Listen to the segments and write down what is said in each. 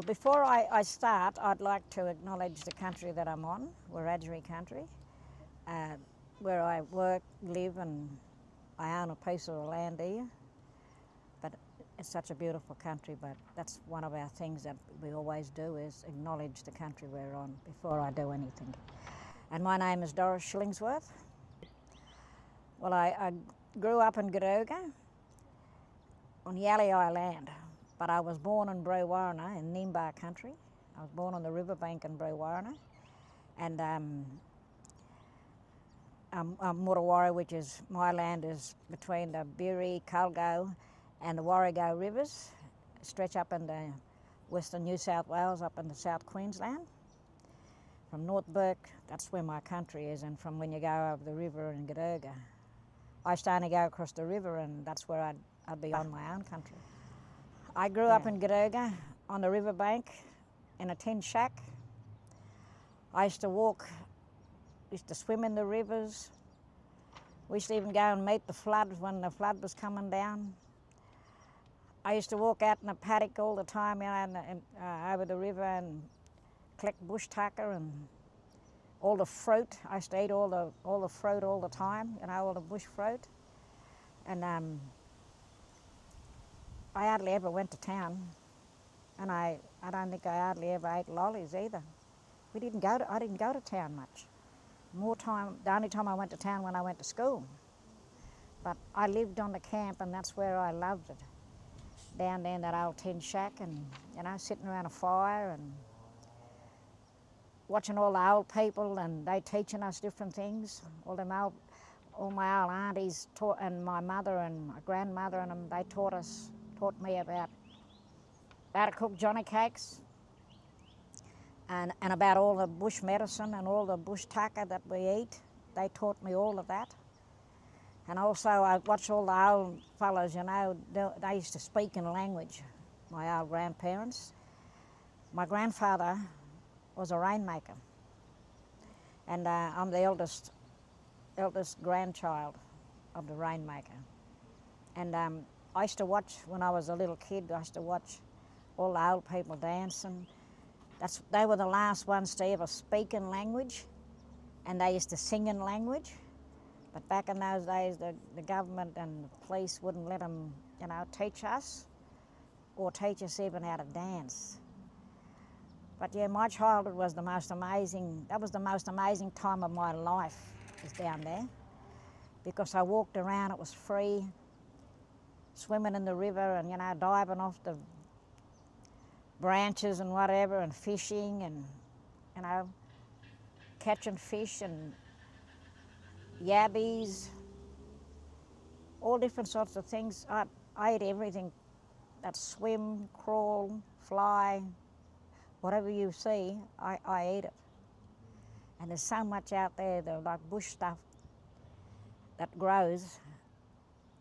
Well, before I start, I'd like to acknowledge the country that I'm on, Wiradjuri country, where I work, live, and I own a piece of land here. But it's such a beautiful country, but that's one of our things that we always do is acknowledge the country we're on before I do anything. And my name is Doris Shillingsworth. Well, I grew up in Gadoga on Yalii land, but I was born in Brewarrina in Nimba country. I was born on the riverbank in Brewarrina, and Murrawari, which is my land, is between the Biri, Culgo and the Warrego rivers, stretch up into western New South Wales, up into South Queensland. From North Burke, that's where my country is, and from when you go over the river in Gadoga. I used to only go across the river, and that's where I'd be on my own country. I grew up in Gadoga on the riverbank in a tin shack. I used to walk, used to swim in the rivers. We used to even go and meet the flood when the flood was coming down. I used to walk out in the paddock all the time, you know, over the river and collect bush tucker and all the fruit. I used to eat all the fruit all the time, you know, all the bush fruit. And I hardly ever went to town, and I don't think I hardly ever ate lollies either. I didn't go to town much. The only time I went to town when I went to school. But I lived on the camp, and that's where I loved it. Down there in that old tin shack, and you know, sitting around a fire and watching all the old people, and they teaching us different things. All my old aunties taught, and my mother and my grandmother and them, they taught me about how to cook johnny cakes, and about all the bush medicine and all the bush tucker that we eat. They taught me all of that. And also I watched all the old fellows, you know, they used to speak in language, my old grandparents. My grandfather was a rainmaker, and I'm the eldest grandchild of the rainmaker. And I used to watch, when I was a little kid, I used to watch all the old people dancing. They were the last ones to ever speak in language, and they used to sing in language. But back in those days, the government and the police wouldn't let them, you know, teach us, or teach us even how to dance. But yeah, my childhood was that was the most amazing time of my life, was down there. Because I walked around, it was free, swimming in the river and, you know, diving off the branches and whatever, and fishing and, you know, catching fish and yabbies, all different sorts of things. I ate everything that swim, crawl, fly, whatever you see, I ate it. And there's so much out there, like bush stuff that grows.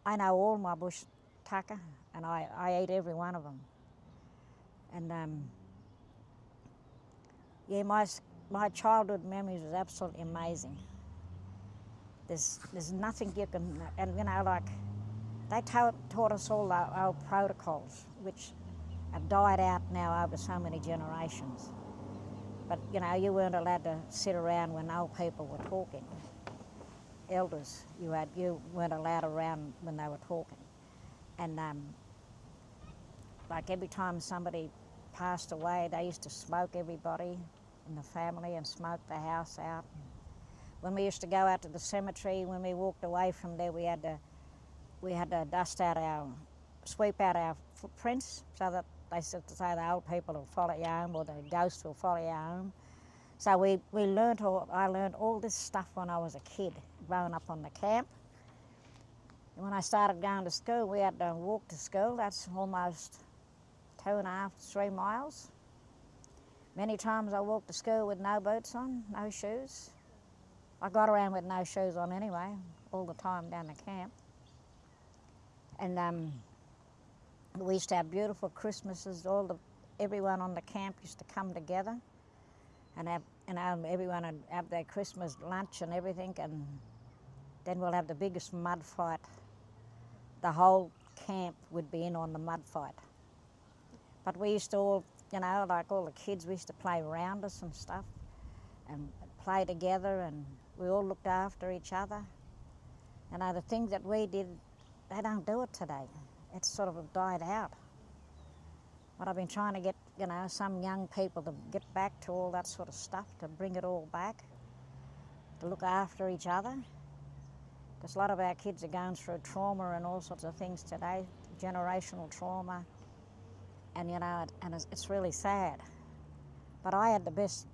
I know all my bush tucker, and I ate every one of them. And yeah, my childhood memories was absolutely amazing. There's nothing you can, and you know, like they taught us all our old protocols, which have died out now over so many generations. But you know, you weren't allowed to sit around when old people were talking. Elders, you weren't allowed around when they were talking. And like every time somebody passed away, they used to smoke everybody in the family and smoke the house out. When we used to go out to the cemetery, when we walked away from there, we had to sweep out our footprints, so that they said to say the old people will follow you home, or the ghosts will follow you home. So I learned all this stuff when I was a kid, growing up on the camp. And when I started going to school, we had to walk to school. That's almost 2.5 to 3 miles. Many times I walked to school with no boots on, no shoes. I got around with no shoes on anyway, all the time down the camp. And we used to have beautiful Christmases. Everyone on the camp used to come together and everyone would have their Christmas lunch and everything, and then we'll have the biggest mud fight. The whole camp would be in on the mud fight. But we used to all you know, like all the kids, we used to play around us and stuff and play together, and we all looked after each other. You know, the things that we did, they don't do it today. It's sort of died out. But I've been trying to get, you know, some young people to get back to all that sort of stuff, to bring it all back, to look after each other. Because a lot of our kids are going through trauma and all sorts of things today, generational trauma, and you know, it's really sad. But I had the best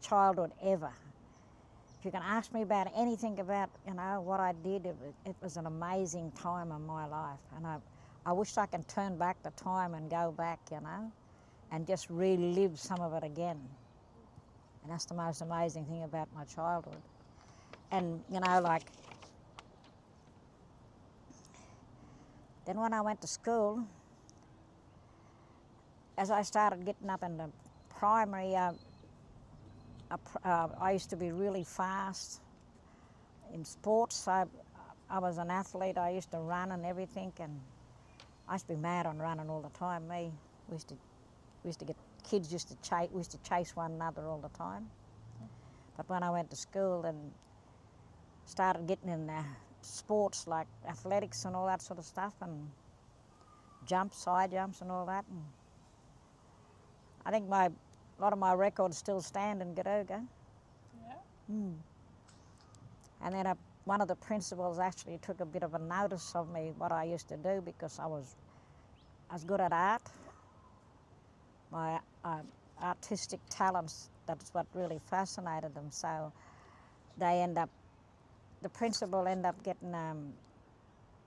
childhood ever. If you can ask me about anything about, you know, what I did, it was an amazing time in my life, and I wish I could turn back the time and go back, you know, and just relive some of it again. And that's the most amazing thing about my childhood. And you know, like, then when I went to school, as I started getting up into primary, I used to be really fast in sports. I was an athlete. I used to run and everything, and I used to be mad on running all the time. We used to get kids used to chase. We used to chase one another all the time. But when I went to school and started getting in sports like athletics and all that sort of stuff, and side jumps and all that, and I think a lot of my records still stand in Garuga. Yeah. And then one of the principals actually took a bit of a notice of me, what I used to do, because I was good at art. My artistic talents, that's what really fascinated them. So the principal ended up getting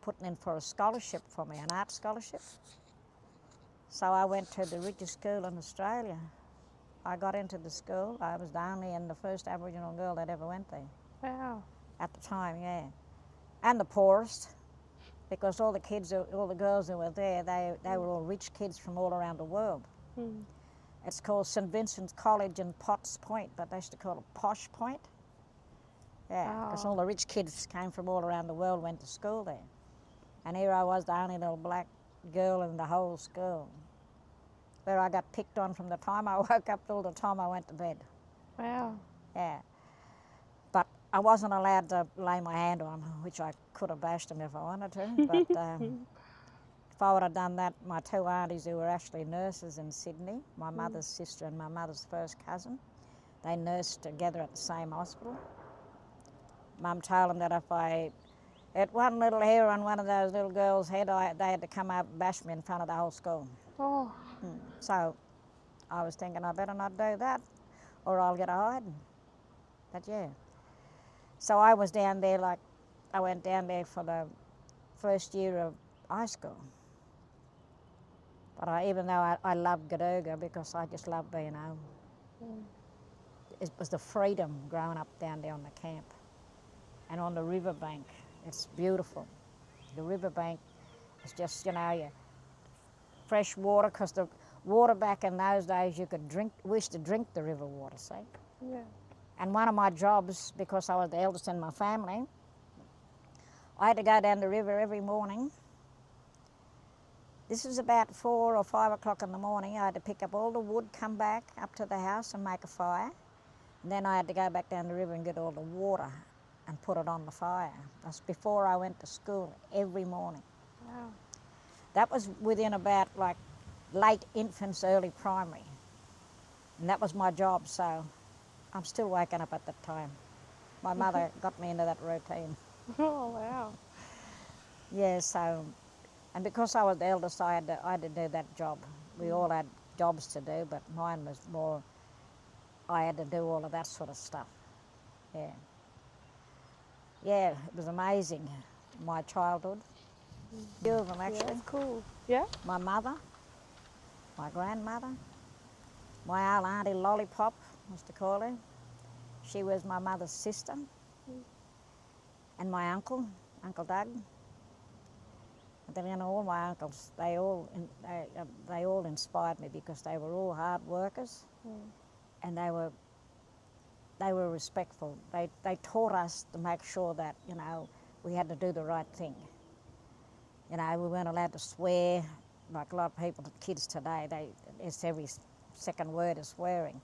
putting in for a scholarship for me, an art scholarship. So I went to the richest school in Australia. I got into the school. I was the only and the first Aboriginal girl that ever went there. Wow. At the time, yeah. And the poorest, because all the girls who were there, they were all rich kids from all around the world. Mm. It's called St Vincent's College in Potts Point, but they used to call it Posh Point. Yeah, because all the rich kids came from all around the world, went to school there. And here I was, the only little black girl in the whole school, where I got picked on from the time I woke up till the time I went to bed. Wow. Yeah. But I wasn't allowed to lay my hand on them, which I could have bashed them if I wanted to. But if I would have done that, my two aunties who were actually nurses in Sydney, my mother's sister and my mother's first cousin, they nursed together at the same hospital. Mum told them that if I had one little hair on one of those little girls' head, they had to come up and bash me in front of the whole school. Oh. So I was thinking I better not do that or I'll get a hiding. But yeah. So I was down there, I went down there for the first year of high school. But even though I loved Garuga because I just loved being home. It was the freedom growing up down there on the camp and on the riverbank. It's beautiful. The riverbank is just, your fresh water, because the water back in those days you could drink. We used to drink the river water, see? Yeah. And one of my jobs, because I was the eldest in my family, I had to go down the river every morning. This was about 4 or 5 o'clock in the morning. I had to pick up all the wood, come back up to the house and make a fire. And then I had to go back down the river and get all the water and put it on the fire. That's before I went to school every morning. Wow. That was within about late infants, early primary. And that was my job, so I'm still waking up at that time. My mother got me into that routine. Oh, wow. Yeah, so, and because I was the eldest, I had to do that job. We all had jobs to do, but mine was more, I had to do all of that sort of stuff. Yeah. Yeah, it was amazing, my childhood. A few of them, actually. Yeah, that's cool. Yeah? My mother, my grandmother, my old Aunty Lollipop, used to call her. She was my mother's sister. And my uncle, Uncle Doug. And then, all my uncles, they all inspired me because they were all hard workers, and they were respectful. They taught us to make sure that, we had to do the right thing. We weren't allowed to swear. like a lot of people, kids today, it's every second word is swearing.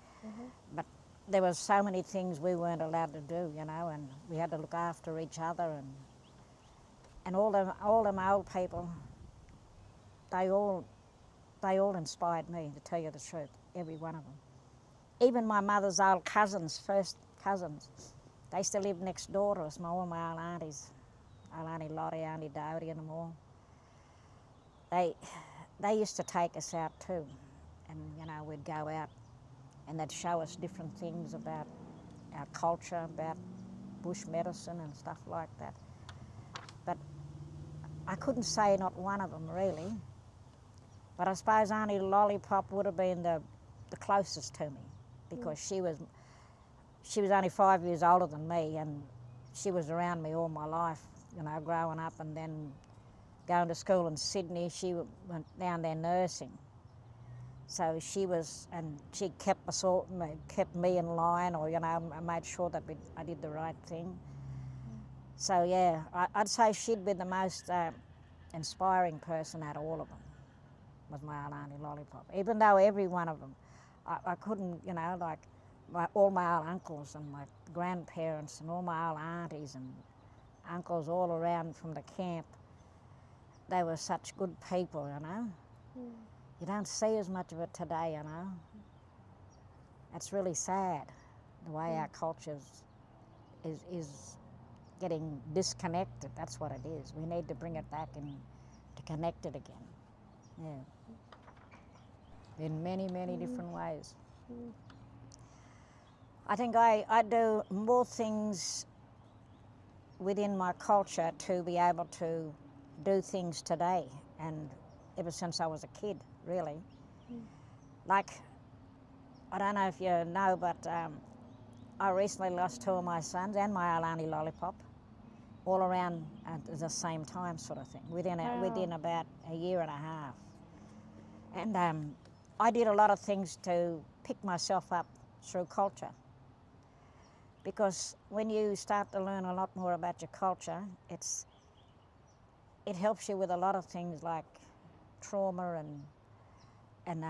But there was so many things we weren't allowed to do, you know, and we had to look after each other, and all them old people, they all inspired me, to tell you the truth, every one of them. Even my mother's old cousins, first cousins, they still live next door to us, all my old aunties, old Aunty Lottie, Aunty Doris and them all. They used to take us out too, and you know, we'd go out and they'd show us different things about our culture, about bush medicine and stuff like that. But I couldn't say not one of them really, but I suppose Aunty Lollipop would have been the closest to me, because she was only 5 years older than me, and she was around me all my life, you know, growing up, and then going to school in Sydney. She went down there nursing. So she kept us all, kept me in line, or, you know, made sure that I did the right thing. So yeah, I'd say she'd be the most inspiring person out of all of them, was my old Aunty Lollipop. Even though every one of them, I couldn't, you know, like all my old uncles and my grandparents and all my old aunties and uncles all around from the camp, they were such good people, you know. You don't see as much of it today, you know. It's really sad, the way our culture is getting disconnected. That's what it is. We need to bring it back and to connect it again. Yeah. In many, many different ways. I think I do more things within my culture to be able to do things today, and ever since I was a kid, really. Like, I don't know if you know, but I recently lost 2 of my sons and my old Aunty Lollipop, all around at the same time, sort of thing, within about a year and a half. And I did a lot of things to pick myself up through culture, because when you start to learn a lot more about your culture, it helps you with a lot of things like trauma and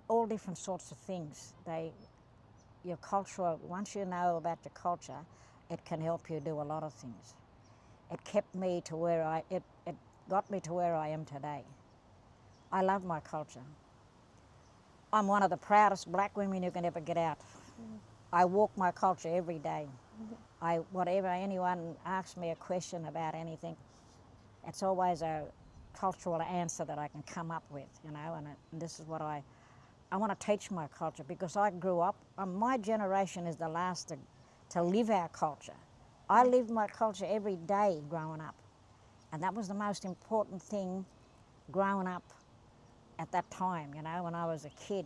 all different sorts of things. Your culture, once you know about your culture, it can help you do a lot of things. It kept me to where it got me to where I am today. I love my culture. I'm one of the proudest black women you can ever get out. I walk my culture every day. Whatever anyone asks me a question about anything, it's always a cultural answer that I can come up with, you know, and this is what I want to teach my culture, because I grew up, my generation is the last to live our culture. I lived my culture every day growing up, and that was the most important thing growing up at that time, you know, when I was a kid.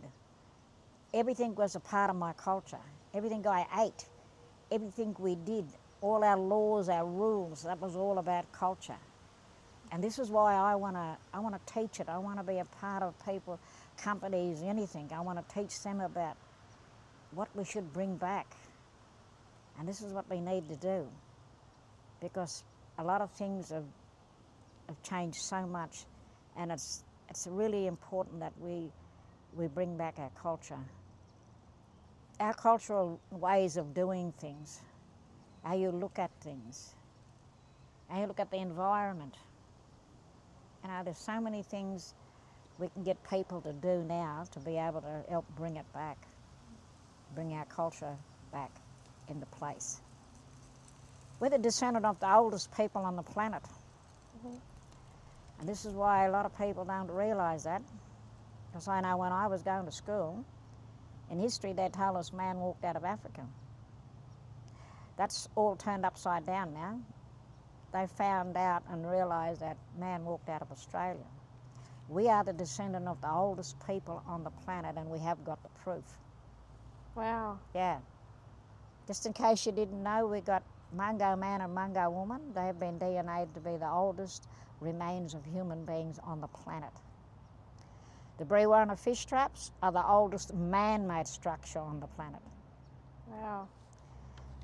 Everything was a part of my culture. Everything I ate, everything we did, all our laws, our rules, that was all about culture. And this is why I want to teach it. I want to be a part of people, companies, anything. I want to teach them about what we should bring back. And this is what we need to do, because a lot of things have changed so much, and it's really important that we bring back our culture. Our cultural ways of doing things, how you look at things, how you look at the environment. You know, there's so many things we can get people to do now to be able to help bring it back, bring our culture back into place. We're the descendant of the oldest people on the planet. And this is why a lot of people don't realise that, because I know when I was going to school, in history they told us man walked out of Africa. That's all turned upside down now. They found out and realised that man walked out of Australia. We are the descendant of the oldest people on the planet, and we have got the proof. Wow. Yeah. Just in case you didn't know, we got Mungo man and Mungo woman. They have been DNA'd to be the oldest remains of human beings on the planet. The Brewarrina fish traps are the oldest man-made structure on the planet. Wow.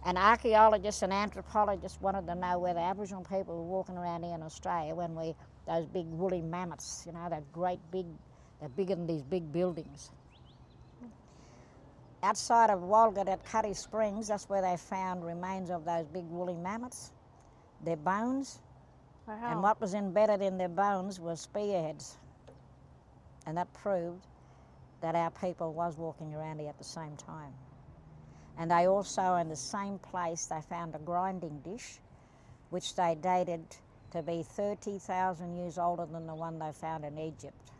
And archaeologists and anthropologists wanted to know where the Aboriginal people were walking around here in Australia when we those big woolly mammoths, you know, they're bigger than these big buildings. Outside of Walgett at Cuddy Springs, that's where they found remains of those big woolly mammoths, their bones. Wow. And what was embedded in their bones was spearheads. And that proved that our people was walking around here at the same time. And they also, in the same place, they found a grinding dish, which they dated to be 30,000 years older than the one they found in Egypt.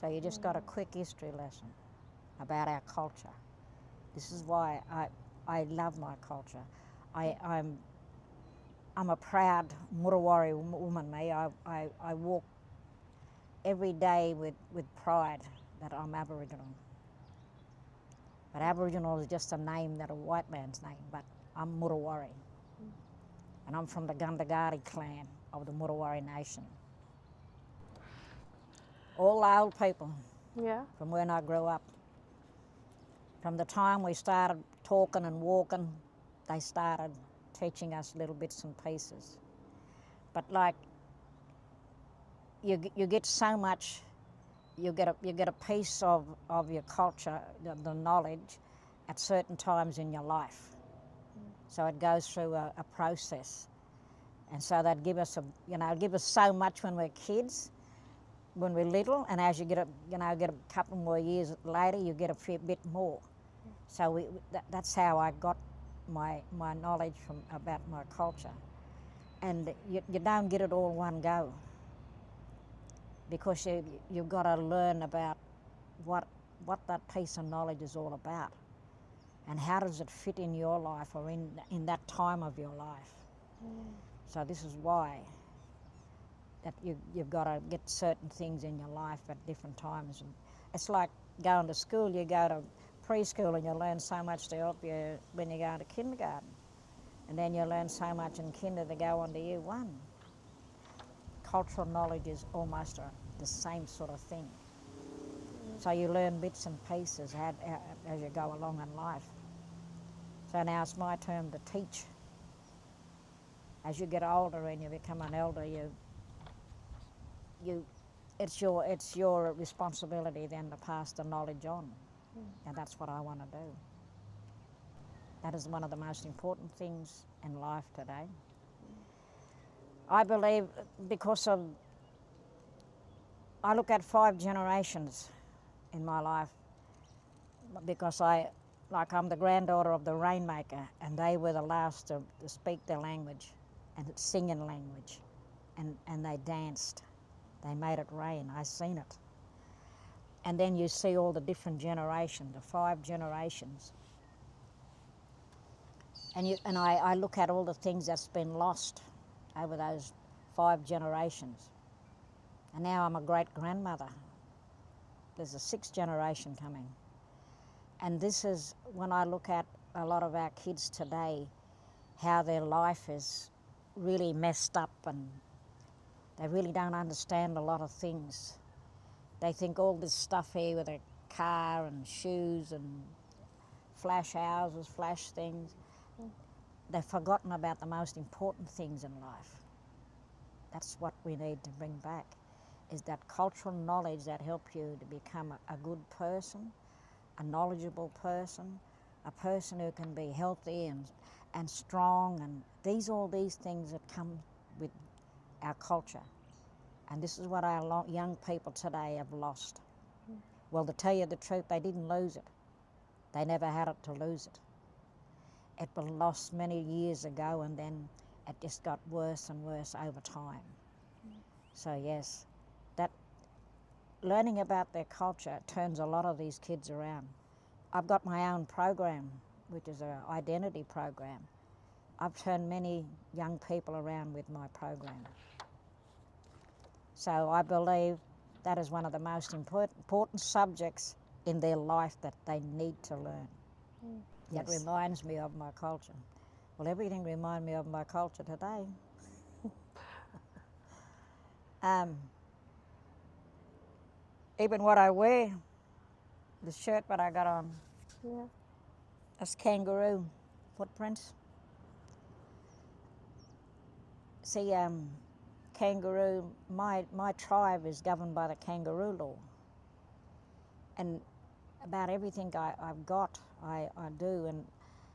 So you just got a quick history lesson about our culture. This is why I love my culture. I'm a proud Murawari woman, me. I walk every day with pride that I'm Aboriginal. But Aboriginal is just a name that a white man's name, but I'm Murawari. And I'm from the Gundagari clan of the Murawari Nation. All the old people Yeah. from when I grew up. From the time we started talking and walking, they started teaching us little bits and pieces. But like, you get so much, you get a piece of your culture, the knowledge, at certain times in your life. So it goes through a process. And so they'd give us give us so much when we're kids, when we're little, and as you get a couple more years later, you get a fair bit more. So that's how I got my knowledge about my culture. And you don't get it all one go, because you've got to learn about what that piece of knowledge is all about, and how does it fit in your life or in that time of your life. So this is why that you've got to get certain things in your life at different times. And it's like going to school. You go to preschool and you learn so much to help you when you go to kindergarten. And then you learn so much in kinder to go on to year one. Cultural knowledge is almost the same sort of thing. So you learn bits and pieces as you go along in life. So now it's my turn to teach. As you get older and you become an elder, it's your responsibility then to pass the knowledge on. And that's what I want to do. That is one of the most important things in life today. I believe because I look at 5 generations in my life, because I'm the granddaughter of the rainmaker, and they were the last to speak their language and sing in language, and they danced. They made it rain. I seen it. And then you see all the different generations, the 5 generations. And I look at all the things that's been lost over those 5 generations. And now I'm a great-grandmother. There's a 6th generation coming. And this is when I look at a lot of our kids today, how their life is really messed up, and they really don't understand a lot of things. They think all this stuff here with a car and shoes and flash houses, flash things, they've forgotten about the most important things in life. That's what we need to bring back, is that cultural knowledge that helps you to become a good person, a knowledgeable person, a person who can be healthy and strong, and all these things that come with our culture. And this is what our young people today have lost. Well, to tell you the truth, they didn't lose it. They never had it to lose it. It was lost many years ago, and then it just got worse and worse over time. So yes, that learning about their culture turns a lot of these kids around. I've got my own program, which is an identity program. I've turned many young people around with my program. So I believe that is one of the most important subjects in their life that they need to learn. That reminds me of my culture. Well, everything reminds me of my culture today. Even what I wear, the shirt that I got on, that's kangaroo footprints. See, kangaroo, my tribe is governed by the kangaroo law. And about everything I've got, I do.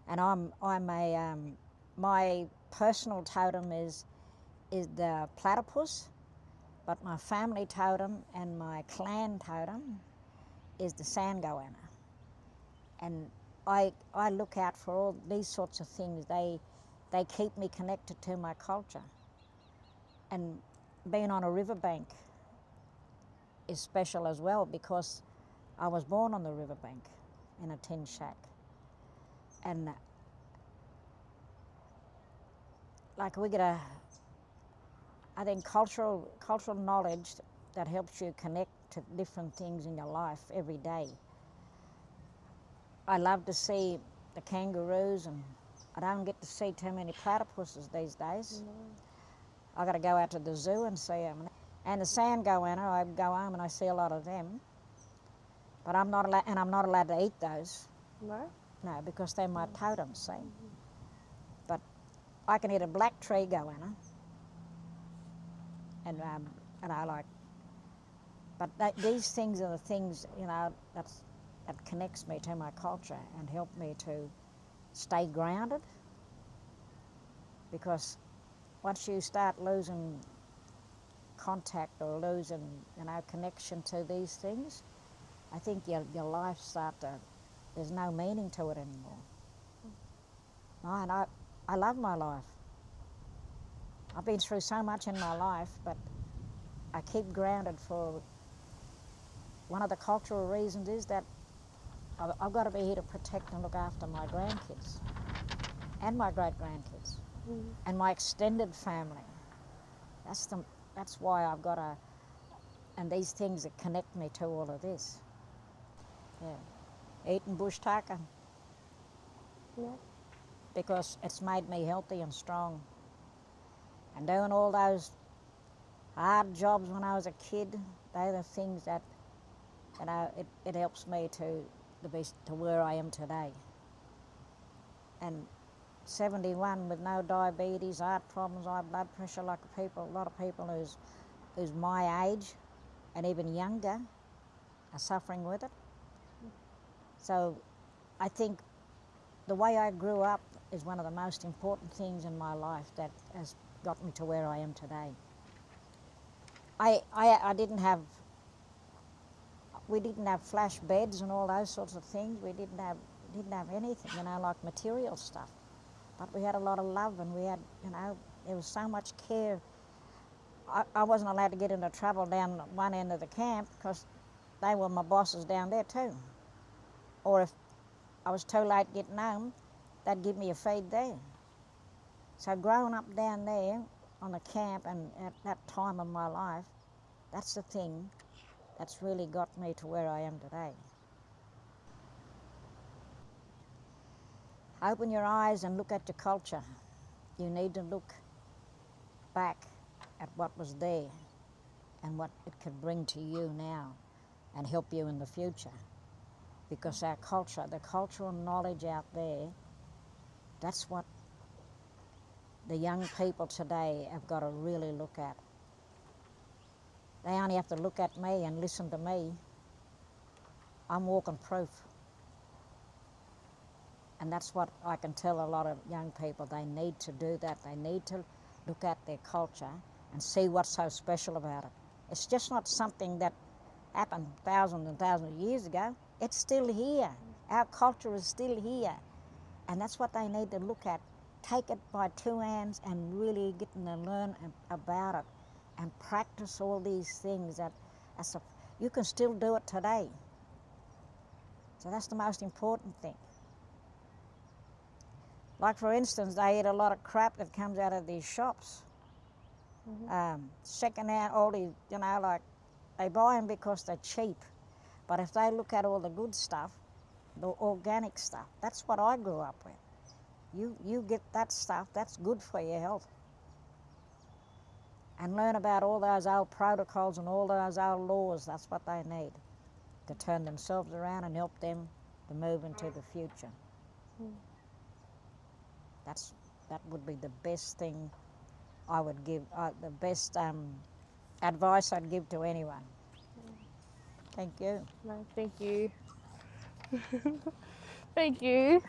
And I'm a, my personal totem is the platypus, but my family totem and my clan totem is the sand goanna. And I look out for all these sorts of things. They keep me connected to my culture. And being on a riverbank is special as well, because I was born on the riverbank in a tin shack. And like we get I think cultural knowledge that helps you connect to different things in your life every day. I love to see the kangaroos, and I don't get to see too many platypuses these days. No. I got to go out to the zoo and see them. And the sand goanna, I go home and I see a lot of them. But I'm not allowed to eat those. No? No, because they're my totems, see. But I can eat a black tree goanna, and I like. But these things are the things, you know, that connects me to my culture and help me to stay grounded. Because once you start losing contact or losing, you know, connection to these things, I think your life there's no meaning to it anymore. No, and I love my life. I've been through so much in my life, but I keep grounded for one of the cultural reasons is that I've got to be here to protect and look after my grandkids and my great-grandkids and my extended family. That's why I've got to, and these things that connect me to all of this. Yeah. Eating bush tucker. Yeah. Because it's made me healthy and strong. And doing all those hard jobs when I was a kid, they're the things that, you know, it helps me to where I am today. And 71 with no diabetes, heart problems, high blood pressure, like a lot of people who's my age and even younger are suffering with it. So I think the way I grew up is one of the most important things in my life that has got me to where I am today. We didn't have flash beds and all those sorts of things. We didn't have anything, you know, like material stuff. But we had a lot of love, and we had, you know, there was so much care. I wasn't allowed to get into trouble down one end of the camp because they were my bosses down there too. Or if I was too late getting home, they'd give me a feed there. So growing up down there on the camp and at that time of my life, that's the thing that's really got me to where I am today. Open your eyes and look at your culture. You need to look back at what was there and what it could bring to you now and help you in the future. Because our culture, the cultural knowledge out there, that's what the young people today have got to really look at. They only have to look at me and listen to me. I'm walking proof. And that's what I can tell a lot of young people. They need to do that. They need to look at their culture and see what's so special about it. It's just not something that happened thousands and thousands of years ago. It's still here. Our culture is still here. And that's what they need to look at. Take it by two hands and really get to learn about it and practice all these things that you can still do it today. So that's the most important thing. Like, for instance, they eat a lot of crap that comes out of these shops. Second hand, all these, you know, like, they buy them because they're cheap. But if they look at all the good stuff, the organic stuff, that's what I grew up with. You get that stuff, that's good for your health. And learn about all those old protocols and all those old laws. That's what they need to turn themselves around and help them to move into the future. That would be the best thing I would give, the best advice I'd give to anyone. Thank you. No, thank you. Thank you.